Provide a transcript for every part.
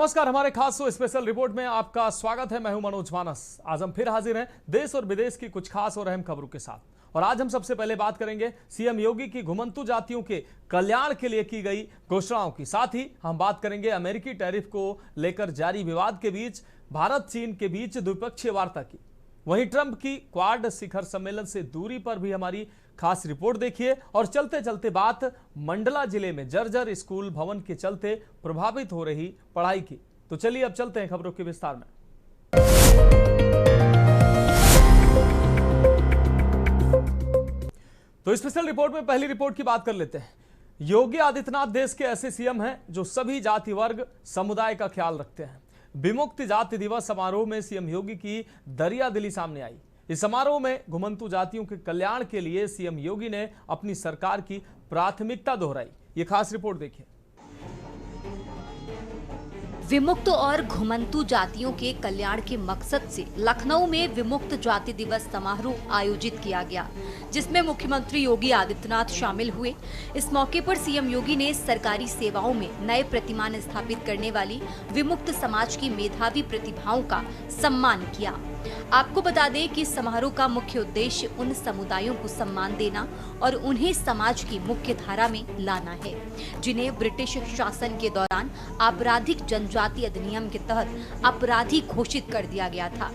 नमस्कार, हमारे खास शो स्पेशल रिपोर्ट में आपका स्वागत है। मैं हूं मनोज मानस। आज हम फिर हाजिर हैं देश और विदेश की कुछ खास और अहम खबरों के साथ। और आज हम सबसे पहले बात करेंगे सीएम योगी की घुमंतु जातियों के कल्याण के लिए की गई घोषणाओं की। साथ ही हम बात करेंगे अमेरिकी टैरिफ को लेकर जारी विवाद के बीच भारत चीन के बीच द्विपक्षीय वार्ता की। वहीं ट्रंप की क्वाड शिखर सम्मेलन से दूरी पर भी हमारी खास रिपोर्ट देखिए। और चलते चलते बात मंडला जिले में जर्जर स्कूल भवन के चलते प्रभावित हो रही पढ़ाई की। तो चलिए अब चलते हैं खबरों के विस्तार में। तो स्पेशल रिपोर्ट में पहली रिपोर्ट की बात कर लेते हैं। योगी आदित्यनाथ देश के ऐसे सीएम हैं जो सभी जाति वर्ग समुदाय का ख्याल रखते हैं। विमुक्त जाति दिवस समारोह में सीएम योगी की दरियादिली सामने आई। इस समारोह में घुमंतु जातियों के कल्याण के लिए सीएम योगी ने अपनी सरकार की प्राथमिकता दोहराई। ये खास रिपोर्ट देखिए। विमुक्त और घुमंतु जातियों के कल्याण के मकसद से लखनऊ में विमुक्त जाति दिवस समारोह आयोजित किया गया, जिसमें मुख्यमंत्री योगी आदित्यनाथ शामिल हुए। इस मौके पर सीएम योगी ने सरकारी सेवाओं में नए प्रतिमान स्थापित करने वाली विमुक्त समाज की मेधावी प्रतिभाओं का सम्मान किया। आपको बता दें कि समारोह का मुख्य उद्देश्य उन समुदायों को सम्मान देना और उन्हें समाज की मुख्य धारा में लाना है, जिन्हें ब्रिटिश शासन के दौरान आपराधिक जनजाति अधिनियम के तहत अपराधी घोषित कर दिया गया था।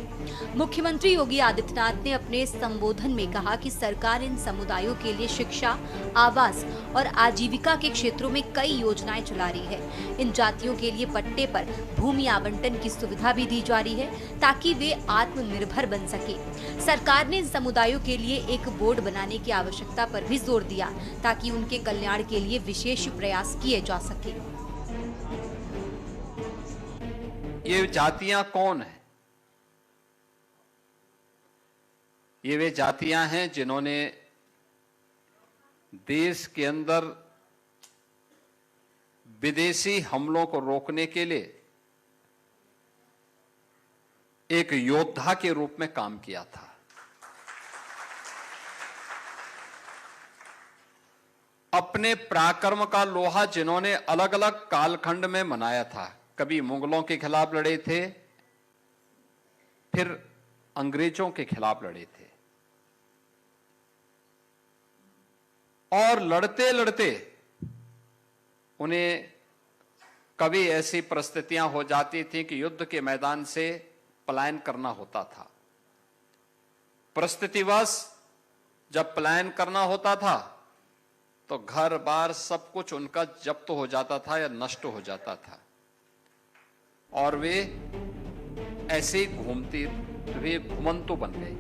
मुख्यमंत्री योगी आदित्यनाथ ने अपने संबोधन में कहा कि सरकार इन समुदायों के लिए शिक्षा, आवास और आजीविका के क्षेत्रों में कई योजनाएं चला रही है। इन जातियों के लिए पट्टे पर भूमि आवंटन की सुविधा भी दी जा रही है ताकि वे आत्मनिर्भर बन सके। सरकार ने इन समुदायों के लिए एक बोर्ड बनाने की आवश्यकता पर भी जोर दिया ताकि उनके कल्याण के लिए विशेष प्रयास किए जा सके। ये जातियां कौन है? ये वे जातियां हैं जिन्होंने देश के अंदर विदेशी हमलों को रोकने के लिए एक योद्धा के रूप में काम किया था। अपने पराक्रम का लोहा जिन्होंने अलग अलग कालखंड में मनाया था। कभी मुगलों के खिलाफ लड़े थे, फिर अंग्रेजों के खिलाफ लड़े थे, और लड़ते लड़ते उन्हें कभी ऐसी परिस्थितियां हो जाती थी कि युद्ध के मैदान से पलायन करना होता था। परिस्थितिवश जब पलायन करना होता था तो घर बार सब कुछ उनका जब्त हो जाता था या नष्ट हो जाता था, और वे ऐसे ही वे घुमंतु बन गए।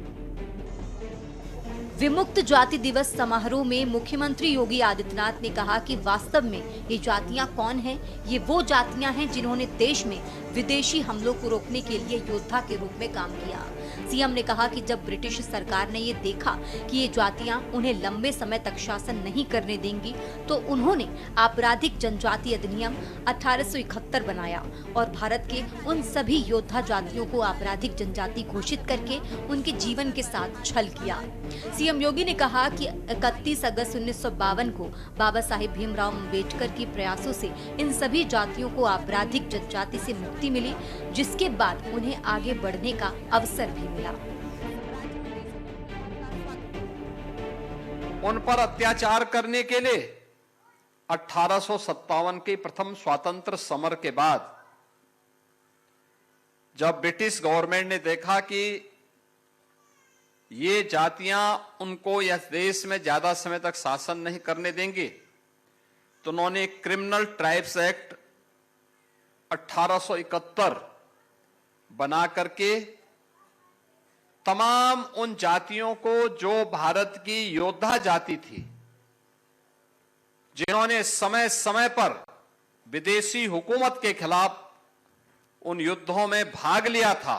विमुक्त जाति दिवस समारोह में मुख्यमंत्री योगी आदित्यनाथ ने कहा कि वास्तव में ये जातियां कौन हैं? ये वो जातियां हैं जिन्होंने देश में विदेशी हमलों को रोकने के लिए योद्धा के रूप में काम किया। सीएम ने कहा कि जब ब्रिटिश सरकार ने ये देखा कि ये जातियां उन्हें लंबे समय तक शासन नहीं करने देंगी, तो उन्होंने आपराधिक जनजाति अधिनियम 1871 बनाया और भारत के उन सभी योद्धा जातियों को आपराधिक जनजाति घोषित करके उनके जीवन के साथ छल किया। सीएम योगी ने कहा कि 31 अगस्त 1952 को बाबा साहेब भीमराव अम्बेडकर के प्रयासों से इन सभी जातियों को आपराधिक जनजाति से मुक्ति मिली, जिसके बाद उन्हें आगे बढ़ने का अवसर भी मिला। उन पर अत्याचार करने के लिए 1857 के प्रथम स्वातंत्र समर के बाद जब ब्रिटिश गवर्नमेंट ने देखा कि ये जातियां उनको यह देश में ज्यादा समय तक शासन नहीं करने देंगे, तो उन्होंने क्रिमिनल ट्राइब्स एक्ट 1871 बना करके तमाम उन जातियों को जो भारत की योद्धा जाति थी, जिन्होंने समय समय पर विदेशी हुकूमत के खिलाफ उन युद्धों में भाग लिया था,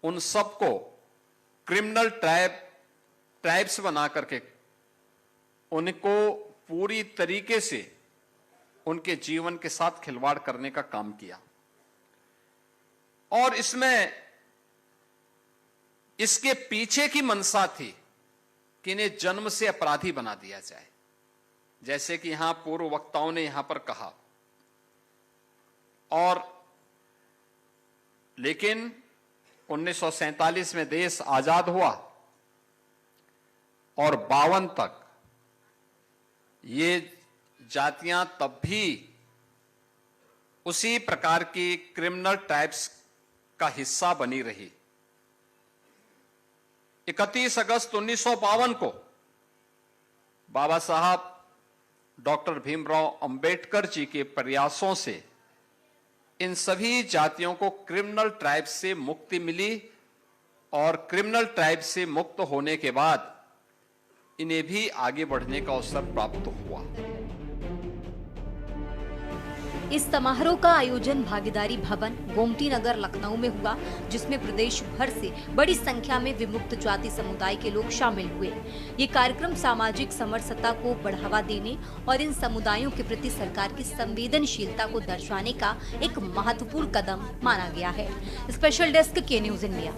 उन सबको क्रिमिनल ट्राइब्स बना करके उनको पूरी तरीके से उनके जीवन के साथ खिलवाड़ करने का काम किया। और इसके पीछे की मंशा थी कि इन्हें जन्म से अपराधी बना दिया जाए। जैसे कि यहां पूर्व वक्ताओं ने यहां पर कहा और लेकिन 1947 में देश आजाद हुआ और 52 तक ये जातियां तब भी उसी प्रकार की क्रिमिनल टाइप्स का हिस्सा बनी रही। 31 अगस्त 1952 को बाबा साहब डॉक्टर भीमराव अंबेडकर जी के प्रयासों से इन सभी जातियों को क्रिमिनल ट्राइब से मुक्ति मिली और क्रिमिनल ट्राइब से मुक्त होने के बाद इन्हें भी आगे बढ़ने का अवसर प्राप्त हुआ। इस समारोह का आयोजन भागीदारी भवन गोमती नगर लखनऊ में हुआ, जिसमें प्रदेश भर से बड़ी संख्या में विमुक्त जाति समुदाय के लोग शामिल हुए। ये कार्यक्रम सामाजिक समरसता को बढ़ावा देने और इन समुदायों के प्रति सरकार की संवेदनशीलता को दर्शाने का एक महत्वपूर्ण कदम माना गया है। स्पेशल डेस्क के न्यूज़ इंडिया।